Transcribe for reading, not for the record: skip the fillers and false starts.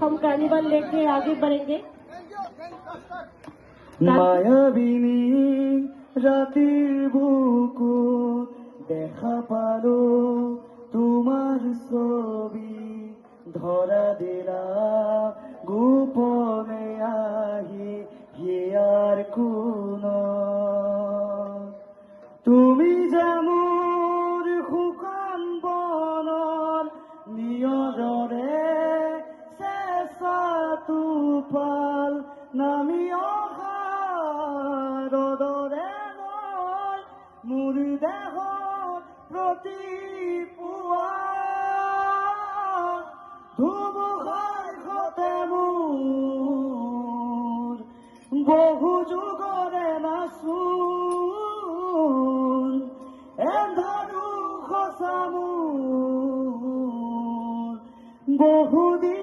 हम कार्निवल लेके आगे बढ़ेंगे। মায়াবিনী রাতের বুকু দেখা পালো তোমার ছবি ধরা দিলা গোপনে আহি হিয়ার কোন তুমি যেমন শুকান বনৰ নিয়ৰৰে চেঁচা তুফাল নামি অহা ৰদৰে মই মোৰ দেহৰ প্ৰতি পুৱা ধুমুহাৰ সতে মোৰ বহু যুগৰে নাচো